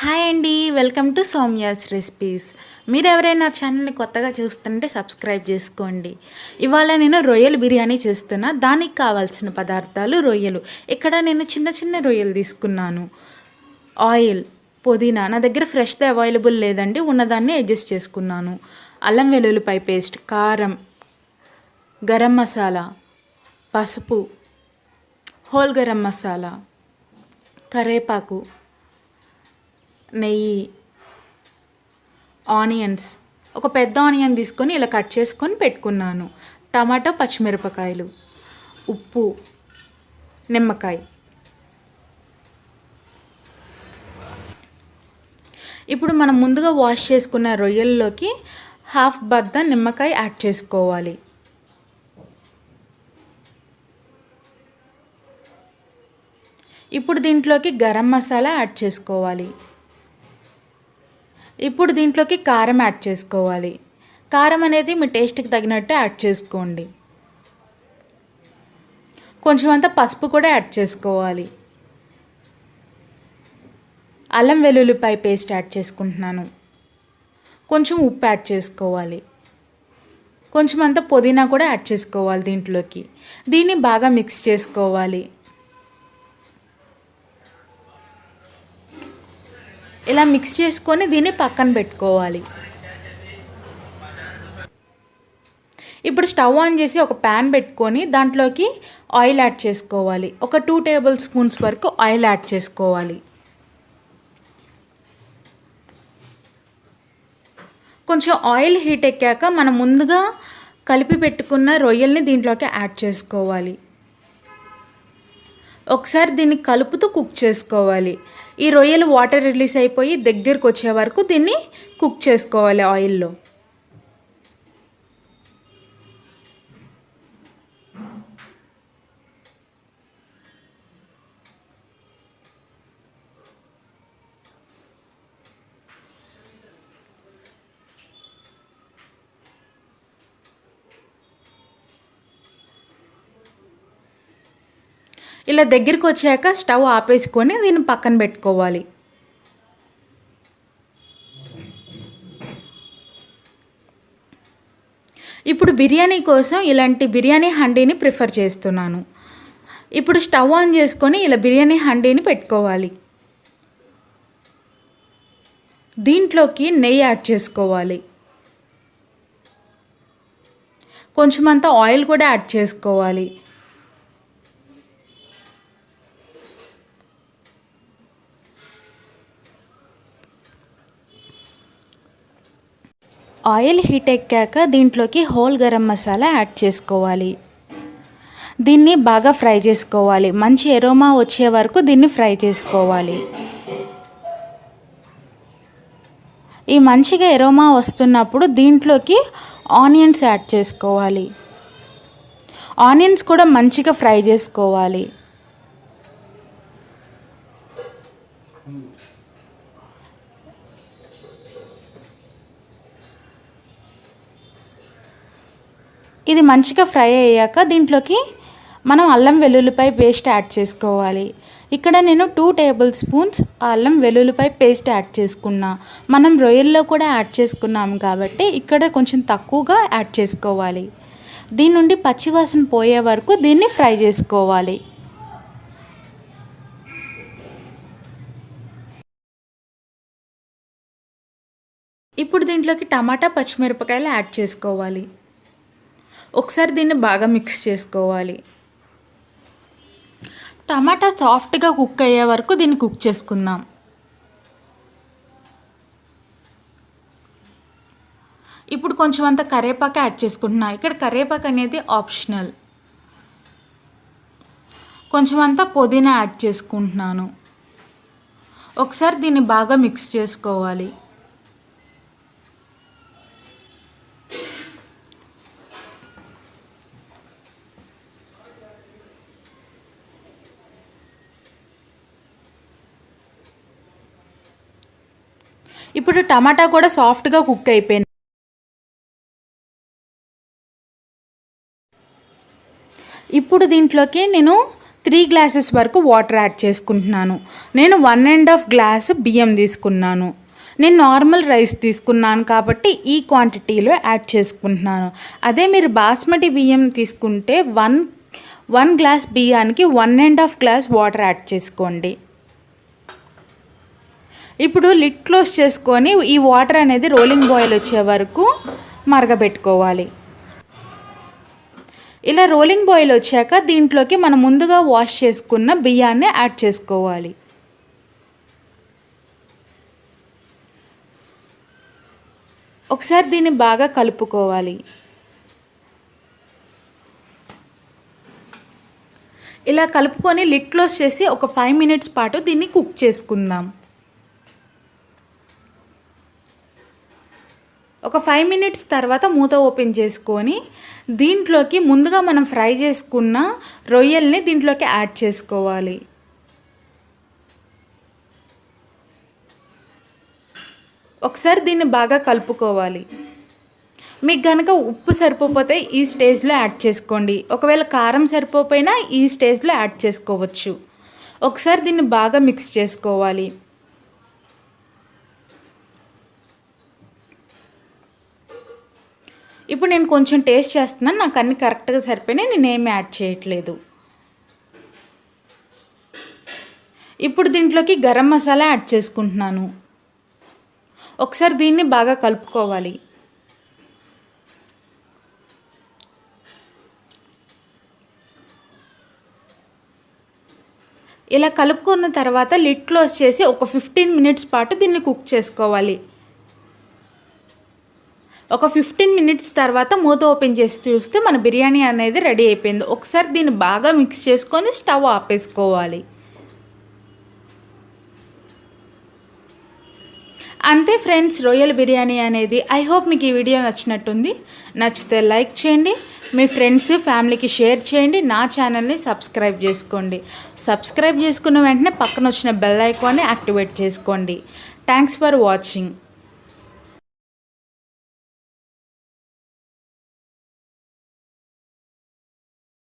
Hi అండి, welcome to Soumya's recipes. మీరు ఎవరైనా ఛానల్ని కొత్తగా చూస్తుంటే సబ్స్క్రైబ్ చేసుకోండి. ఇవాళ నేను రొయ్యల బిర్యానీ చేస్తున్నా. దానికి కావాల్సిన పదార్థాలు రొయ్యలు. ఇక్కడ నేను చిన్న చిన్న రొయ్యలు తీసుకున్నాను. ఆయిల్, పుదీనా, నా దగ్గర ఫ్రెష్ది అవైలబుల్ లేదండి, ఉన్నదాన్ని అడ్జస్ట్ చేసుకున్నాను. అల్లం వెల్లుల్లిపాయ పేస్ట్, కారం, గరం మసాలా, పసుపు, హోల్ గరం మసాలా, కరేపాకు, నెయ్యి, ఆనియన్స్, ఒక పెద్ద ఆనియన్ తీసుకొని ఇలా కట్ చేసుకొని పెట్టుకున్నాను. టమాటో, పచ్చిమిరపకాయలు, ఉప్పు, నిమ్మకాయ. ఇప్పుడు మనం ముందుగా వాష్ చేసుకున్న రొయ్యల్లోకి హాఫ్ బద్ద నిమ్మకాయ యాడ్ చేసుకోవాలి. ఇప్పుడు దీంట్లోకి గరం మసాలా యాడ్ చేసుకోవాలి. ఇప్పుడు దీంట్లోకి కారం యాడ్ చేసుకోవాలి. కారం అనేది మీ టేస్ట్కి తగినట్టు యాడ్ చేసుకోండి. కొంచెం అంతా పసుపు కూడా యాడ్ చేసుకోవాలి. అల్లం వెల్లుల్లిపాయ పేస్ట్ యాడ్ చేసుకుంటున్నాను. కొంచెం ఉప్పు యాడ్ చేసుకోవాలి. కొంచెం అంతా పుదీనా కూడా యాడ్ చేసుకోవాలి దీంట్లోకి. దీన్ని బాగా మిక్స్ చేసుకోవాలి. ఇలా మిక్స్ చేసుకొని దీన్ని పక్కన పెట్టుకోవాలి. ఇప్పుడు స్టవ్ ఆన్ చేసి ఒక ప్యాన్ పెట్టుకొని దాంట్లోకి ఆయిల్ యాడ్ చేసుకోవాలి. ఒక 2 టేబుల్ స్పూన్స్ వరకు ఆయిల్ యాడ్ చేసుకోవాలి. కొంచెం ఆయిల్ హీట్ ఎక్కాక మనం ముందుగా కలిపి పెట్టుకున్న రొయ్యల్ని దీంట్లోకి యాడ్ చేసుకోవాలి. ఒకసారి దీన్ని కలుపుతూ కుక్ చేసుకోవాలి. ఈ రొయ్యలు వాటర్ రిలీజ్ అయిపోయి దగ్గరకు వచ్చే వరకు దీన్ని కుక్ చేసుకోవాలి ఆయిల్లో. ఇలా దగ్గరికి వచ్చాక స్టవ్ ఆపేసుకొని దీన్ని పక్కన పెట్టుకోవాలి. ఇప్పుడు బిర్యానీ కోసం ఇలాంటి బిర్యానీ హండీని ప్రిఫర్ చేస్తున్నాను. ఇప్పుడు స్టవ్ ఆన్ చేసుకొని ఇలా బిర్యానీ హండీని పెట్టుకోవాలి. దీంట్లోకి నెయ్యి యాడ్ చేసుకోవాలి. కొంచెం అంతా ఆయిల్ కూడా యాడ్ చేసుకోవాలి. ఆయిల్ హీట్ ఎక్కాక దీంట్లోకి హోల్ గరం మసాలా యాడ్ చేసుకోవాలి. దీన్ని బాగా ఫ్రై చేసుకోవాలి. మంచి ఎరోమా వచ్చే వరకు దీన్ని ఫ్రై చేసుకోవాలి. ఈ మంచిగా ఎరోమా వస్తున్నప్పుడు దీంట్లోకి ఆనియన్స్ యాడ్ చేసుకోవాలి. ఆనియన్స్ కూడా మంచిగా ఫ్రై చేసుకోవాలి. ఇది మంచిగా ఫ్రై అయ్యాక దీంట్లోకి మనం అల్లం వెల్లుల్లిపాయ పేస్ట్ యాడ్ చేసుకోవాలి. ఇక్కడ నేను 2 టేబుల్ స్పూన్స్ అల్లం వెల్లుల్లిపాయ పేస్ట్ యాడ్ చేసుకున్నా. మనం రొయ్యల్లో కూడా యాడ్ చేసుకున్నాము కాబట్టి ఇక్కడ కొంచెం తక్కువగా యాడ్ చేసుకోవాలి. దీని నుండి పచ్చివాసన పోయే వరకు దీన్ని ఫ్రై చేసుకోవాలి. ఇప్పుడు దీంట్లోకి టమాటా, పచ్చిమిరపకాయలు యాడ్ చేసుకోవాలి. ఒకసారి దీన్ని బాగా మిక్స్ చేసుకోవాలి. టమాటా సాఫ్ట్గా కుక్ అయ్యే వరకు దీన్ని కుక్ చేసుకుందాం. ఇప్పుడు కొంచెం అంత కరివేపాకు యాడ్ చేసుకుంటున్నా. ఇక్కడ కరివేపాకు అనేది ఆప్షనల్. కొంచెం అంతా పుదీనా యాడ్ చేసుకుంటున్నాను. ఒకసారి దీన్ని బాగా మిక్స్ చేసుకోవాలి. ఇప్పుడు టమాటా కూడా సాఫ్ట్గా కుక్ అయిపోయింది. ఇప్పుడు దీంట్లోకి నేను 3 గ్లాసెస్ వరకు వాటర్ యాడ్ చేసుకుంటున్నాను. నేను 1.5 గ్లాస్ బియ్యం తీసుకున్నాను. నేను నార్మల్ రైస్ తీసుకున్నాను కాబట్టి ఈ క్వాంటిటీలో యాడ్ చేసుకుంటున్నాను. అదే మీరు బాస్మతి బియ్యం తీసుకుంటే 1 గ్లాస్ బియ్యానికి 1.5 గ్లాస్ వాటర్ యాడ్ చేసుకోండి. ఇప్పుడు లిడ్ క్లోజ్ చేసుకొని ఈ వాటర్ అనేది రోలింగ్ బాయిల్ వచ్చే వరకు మరగబెట్టుకోవాలి. ఇలా రోలింగ్ బాయిల్ వచ్చాక దీంట్లోకి మనం ముందుగా వాష్ చేసుకున్న బియ్యాన్ని యాడ్ చేసుకోవాలి. ఒకసారి దీన్ని బాగా కలుపుకోవాలి. ఇలా కలుపుకొని లిడ్ క్లోజ్ చేసి ఒక 5 మినిట్స్ పాటు దీన్ని కుక్ చేసుకుందాం. ఒక 5 మినిట్స్ తర్వాత మూత ఓపెన్ చేసుకొని దీంట్లోకి ముందుగా మనం ఫ్రై చేసుకున్న రొయ్యల్ని దీంట్లోకి యాడ్ చేసుకోవాలి. ఒకసారి దీన్ని బాగా కలుపుకోవాలి. మీకు కనుక ఉప్పు సరిపోతే ఈ స్టేజ్లో యాడ్ చేసుకోండి. ఒకవేళ కారం సరిపోయినా ఈ స్టేజ్లో యాడ్ చేసుకోవచ్చు. ఒకసారి దీన్ని బాగా మిక్స్ చేసుకోవాలి. ఇప్పుడు నేను కొంచెం టేస్ట్ చేస్తున్నాను. నాకు అన్నీ కరెక్ట్గా సరిపోయినాయి. నేనేమి యాడ్ చేయట్లేదు. ఇప్పుడు దీంట్లోకి గరం మసాలా యాడ్ చేసుకుంటున్నాను. ఒకసారి దీన్ని బాగా కలుపుకోవాలి. ఇలా కలుపుకున్న తర్వాత లిడ్ క్లోజ్ చేసి ఒక 15 మినిట్స్ పాటు దీన్ని కుక్ చేసుకోవాలి. ఒక 15 మినిట్స్ తర్వాత మూత ఓపెన్ చేసి చూస్తే మన బిర్యానీ అనేది రెడీ అయిపోయింది. ఒకసారి దీన్ని బాగా మిక్స్ చేసుకొని స్టవ్ ఆపేసుకోవాలి. అంతే ఫ్రెండ్స్, రొయ్యల బిర్యానీ అనేది. ఐ హోప్ మీకు ఈ వీడియో నచ్చినట్టుంది. నచ్చితే లైక్ చేయండి, మీ ఫ్రెండ్స్ ఫ్యామిలీకి షేర్ చేయండి. నా ఛానల్ని సబ్స్క్రైబ్ చేసుకోండి. సబ్స్క్రైబ్ చేసుకున్న వెంటనే పక్కన వచ్చిన బెల్ ఐకాన్ని యాక్టివేట్ చేసుకోండి. Thanks for watching.